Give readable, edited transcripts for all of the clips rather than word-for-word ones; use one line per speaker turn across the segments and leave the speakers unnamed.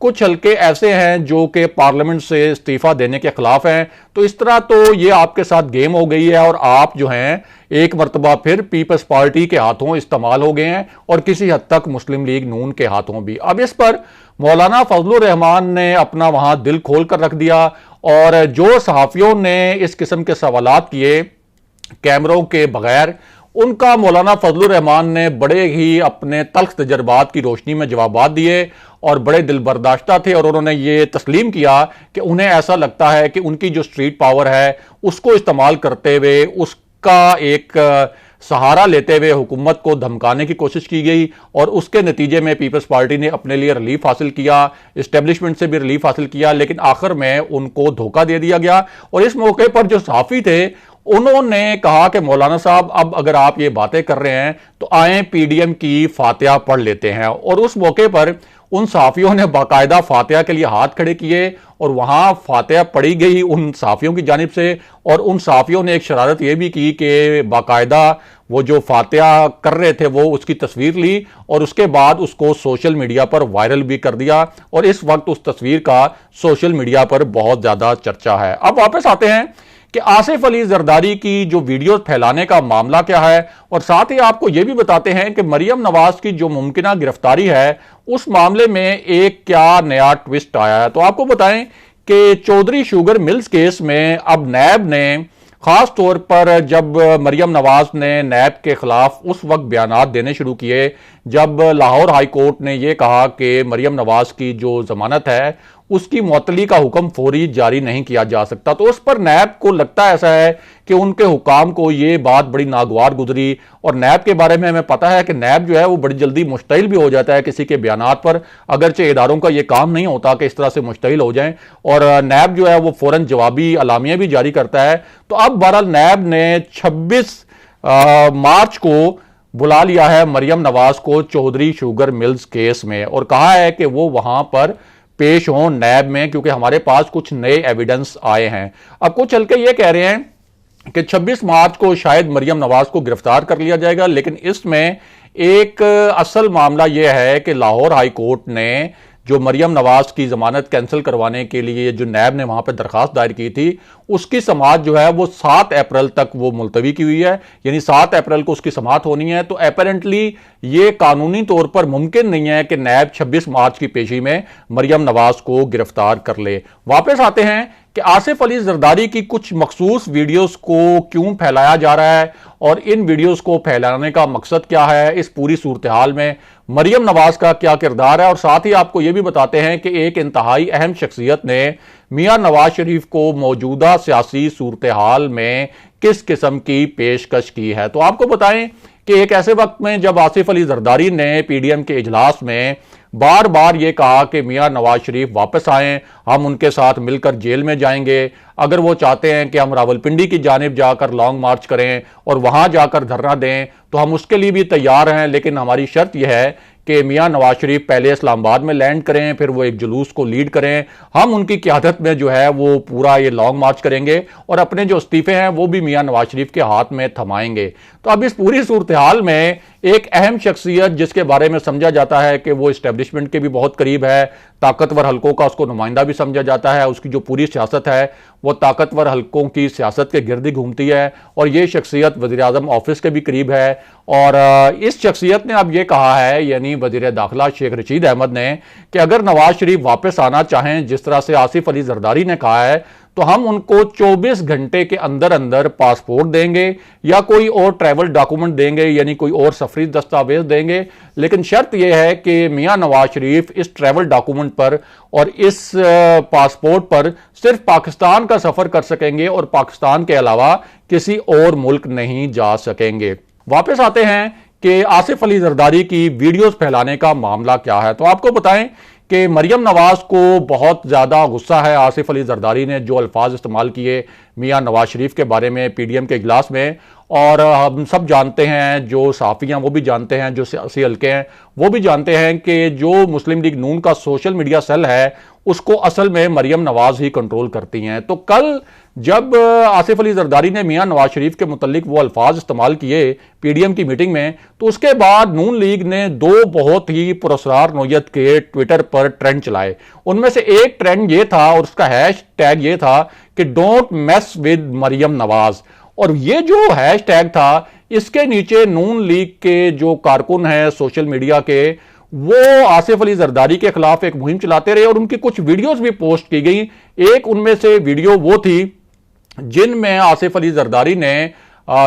کچھ حلقے ایسے ہیں جو کہ پارلیمنٹ سے استعفیٰ دینے کے خلاف ہیں. تو اس طرح تو یہ آپ کے ساتھ گیم ہو گئی ہے اور آپ جو ہیں ایک مرتبہ پھر پیپلز پارٹی کے ہاتھوں استعمال ہو گئے ہیں اور کسی حد تک مسلم لیگ نون کے ہاتھوں بھی. اب اس پر مولانا فضل الرحمان نے اپنا وہاں دل کھول کر رکھ دیا اور جو صحافیوں نے اس قسم کے سوالات کیے کیمروں کے بغیر ان کا مولانا فضل الرحمان نے بڑے ہی اپنے تلخ تجربات کی روشنی میں جوابات دیے اور بڑے دل برداشتہ تھے اور انہوں نے یہ تسلیم کیا کہ انہیں ایسا لگتا ہے کہ ان کی جو اسٹریٹ پاور ہے اس کو استعمال کرتے ہوئے اس کا ایک سہارا لیتے ہوئے حکومت کو دھمکانے کی کوشش کی گئی اور اس کے نتیجے میں پیپلز پارٹی نے اپنے لیے ریلیف حاصل کیا, اسٹیبلشمنٹ سے بھی ریلیف حاصل کیا, لیکن آخر میں ان کو دھوکہ دے دیا گیا. اور اس موقع پر جو صحافی تھے انہوں نے کہا کہ مولانا صاحب اب اگر آپ یہ باتیں کر رہے ہیں تو آئیں پی ڈی ایم کی فاتحہ پڑھ لیتے ہیں. اور اس موقع پر ان صحافیوں نے باقاعدہ فاتحہ کے لیے ہاتھ کھڑے کیے اور وہاں فاتحہ پڑھی گئی ان صحافیوں کی جانب سے اور ان صحافیوں نے ایک شرارت یہ بھی کی کہ باقاعدہ وہ جو فاتحہ کر رہے تھے وہ اس کی تصویر لی اور اس کے بعد اس کو سوشل میڈیا پر وائرل بھی کر دیا اور اس وقت اس تصویر کا سوشل میڈیا پر بہت زیادہ چرچا ہے. اب واپس آتے ہیں کہ آصف علی زرداری کی جو ویڈیوز پھیلانے کا معاملہ کیا ہے اور ساتھ ہی آپ کو یہ بھی بتاتے ہیں کہ مریم نواز کی جو ممکنہ گرفتاری ہے اس معاملے میں ایک کیا نیا ٹوسٹ آیا ہے. تو آپ کو بتائیں کہ چودھری شوگر ملز کیس میں اب نیب نے خاص طور پر جب مریم نواز نے نیب کے خلاف اس وقت بیانات دینے شروع کیے جب لاہور ہائی کورٹ نے یہ کہا کہ مریم نواز کی جو ضمانت ہے اس کی معطلی کا حکم فوری جاری نہیں کیا جا سکتا, تو اس پر نیب کو لگتا ایسا ہے کہ ان کے حکام کو یہ بات بڑی ناگوار گزری. اور نیب کے بارے میں ہمیں پتا ہے کہ نیب جو ہے وہ بڑی جلدی مشتعل بھی ہو جاتا ہے کسی کے بیانات پر, اگرچہ اداروں کا یہ کام نہیں ہوتا کہ اس طرح سے مشتعل ہو جائیں, اور نیب جو ہے وہ فوراً جوابی اعلامیہ بھی جاری کرتا ہے. تو اب بہرحال نیب نے 26 مارچ کو بلا لیا ہے مریم نواز کو چودھری شوگر ملز کیس میں اور کہا ہے کہ وہ وہاں پر پیش ہوں نیب میں کیونکہ ہمارے پاس کچھ نئے ایویڈنس آئے ہیں. اب کچھ حلقے یہ کہہ رہے ہیں کہ 26 مارچ کو شاید مریم نواز کو گرفتار کر لیا جائے گا, لیکن اس میں ایک اصل معاملہ یہ ہے کہ لاہور ہائی کورٹ نے جو مریم نواز کی ضمانت کینسل کروانے کے لیے جو نیب نے وہاں پہ درخواست دائر کی تھی اس کی سماعت جو ہے وہ 7 اپریل تک وہ ملتوی کی ہوئی ہے, یعنی 7 اپریل کو اس کی سماعت ہونی ہے. تو اپیرنٹلی یہ قانونی طور پر ممکن نہیں ہے کہ نیب 26 مارچ کی پیشی میں مریم نواز کو گرفتار کر لے. واپس آتے ہیں کہ آصف علی زرداری کی کچھ مخصوص ویڈیوز کو کیوں پھیلایا جا رہا ہے اور ان ویڈیوز کو پھیلانے کا مقصد کیا ہے, اس پوری صورتحال میں مریم نواز کا کیا کردار ہے, اور ساتھ ہی آپ کو یہ بھی بتاتے ہیں کہ ایک انتہائی اہم شخصیت نے میاں نواز شریف کو موجودہ سیاسی صورتحال میں کس قسم کی پیشکش کی ہے. تو آپ کو بتائیں کہ ایک ایسے وقت میں جب آصف علی زرداری نے پی ڈی ایم کے اجلاس میں بار بار یہ کہا کہ میاں نواز شریف واپس آئیں, ہم ان کے ساتھ مل کر جیل میں جائیں گے, اگر وہ چاہتے ہیں کہ ہم راولپنڈی کی جانب جا کر لانگ مارچ کریں اور وہاں جا کر دھرنا دیں تو ہم اس کے لیے بھی تیار ہیں, لیکن ہماری شرط یہ ہے کہ میاں نواز شریف پہلے اسلام آباد میں لینڈ کریں, پھر وہ ایک جلوس کو لیڈ کریں, ہم ان کی قیادت میں جو ہے وہ پورا یہ لانگ مارچ کریں گے اور اپنے جو استعفے ہیں وہ بھی میاں نواز شریف کے ہاتھ میں تھمائیں گے. تو اب اس پوری صورتحال میں ایک اہم شخصیت جس کے بارے میں سمجھا جاتا ہے کہ وہ اسٹیبلشمنٹ کے بھی بہت قریب ہے, طاقتور حلقوں کا اس کو نمائندہ بھی سمجھا جاتا ہے, اس کی جو پوری سیاست ہے وہ طاقتور حلقوں کی سیاست کے گرد ہی گھومتی ہے, اور یہ شخصیت وزیر اعظم آفس کے بھی قریب ہے. اور اس شخصیت نے اب یہ کہا ہے, یعنی وزیر داخلہ شیخ رشید احمد نے, کہ اگر نواز شریف واپس آنا چاہیں جس طرح سے آصف علی زرداری نے کہا ہے تو ہم ان کو 24 گھنٹے کے اندر اندر پاسپورٹ دیں گے یا کوئی اور ٹریول ڈاکومنٹ دیں گے, یعنی کوئی اور سفری دستاویز دیں گے, لیکن شرط یہ ہے کہ میاں نواز شریف اس ٹریول ڈاکومنٹ پر اور اس پاسپورٹ پر صرف پاکستان کا سفر کر سکیں گے اور پاکستان کے علاوہ کسی اور ملک نہیں جا سکیں گے. واپس آتے ہیں کہ آصف علی زرداری کی ویڈیوز پھیلانے کا معاملہ کیا ہے. تو آپ کو بتائیں کہ مریم نواز کو بہت زیادہ غصہ ہے آصف علی زرداری نے جو الفاظ استعمال کیے میاں نواز شریف کے بارے میں پی ڈی ایم کے اجلاس میں, اور ہم سب جانتے ہیں، جو صحافی ہیں وہ بھی جانتے ہیں، جو سیاسی حلقے ہیں وہ بھی جانتے ہیں کہ جو مسلم لیگ نون کا سوشل میڈیا سیل ہے اس کو اصل میں مریم نواز ہی کنٹرول کرتی ہیں۔ تو کل جب آصف علی زرداری نے میاں نواز شریف کے متعلق وہ الفاظ استعمال کیے پی ڈی ایم کی میٹنگ میں، تو اس کے بعد نون لیگ نے دو بہت ہی پراسرار نوعیت کے ٹویٹر پر ٹرینڈ چلائے۔ ان میں سے ایک ٹرینڈ یہ تھا اور اس کا ہیش ٹیگ یہ تھا کہ don't mass with Maryam Nawaz, اور یہ جو ہیش ٹیگ تھا اس کے نیچے نون لیگ کے جو کارکن ہیں سوشل میڈیا کے، وہ آصف علی زرداری کے خلاف ایک مہم چلاتے رہے اور ان کی کچھ ویڈیوز بھی پوسٹ کی گئی۔ ایک ان میں سے ویڈیو وہ تھی جن میں آصف علی زرداری نے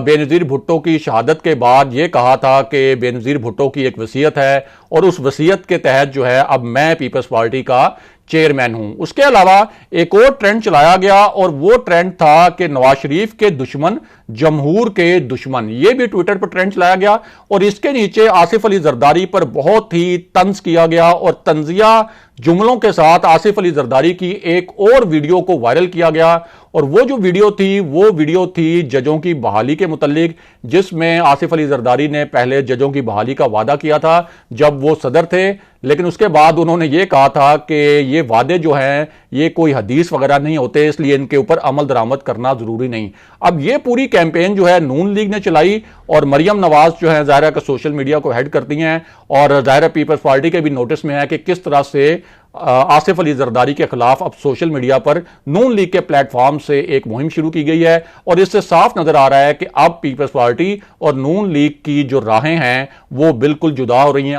بے نظیر بھٹو کی شہادت کے بعد یہ کہا تھا کہ بے نظیر بھٹو کی ایک وصیت ہے اور اس وصیت کے تحت جو ہے اب میں پیپلز پارٹی کا چیئرمین ہوں۔ اس کے علاوہ ایک اور ٹرینڈ چلایا گیا اور وہ ٹرینڈ تھا کہ نواز شریف کے دشمن جمہور کے دشمن، یہ بھی ٹویٹر پر ٹرینڈ چلایا گیا اور اس کے نیچے آصف علی زرداری پر بہت ہی طنز کیا گیا اور طنزیہ جملوں کے ساتھ آصف علی زرداری کی ایک اور ویڈیو کو وائرل کیا گیا، اور وہ جو ویڈیو تھی ججوں کی بحالی کے متعلق، جس میں آصف علی زرداری نے پہلے ججوں کی بحالی کا وعدہ کیا تھا جب وہ صدر تھے، لیکن اس کے بعد انہوں نے یہ کہا تھا کہ یہ وعدے جو ہیں یہ کوئی حدیث وغیرہ نہیں ہوتے، اس لیے ان کے اوپر عمل درآمد کرنا ضروری نہیں۔ اب یہ پوری کیمپین جو ہے نون لیگ نے چلائی اور مریم نواز جو ہے ظاہرہ کہ سوشل میڈیا کو ہیڈ کرتی ہیں، اور ظاہرہ پیپلز پارٹی کے بھی نوٹس میں ہے کہ کس طرح سے آصف علی زرداری کے خلاف اب سوشل میڈیا پر نون لیگ کے پلیٹ فارم سے ایک مہم شروع کی گئی ہے، اور اس سے صاف نظر آ رہا ہے کہ اب پیپلز پارٹی اور نون لیگ کی جو راہیں ہیں وہ بالکل جدا ہو رہی ہیں۔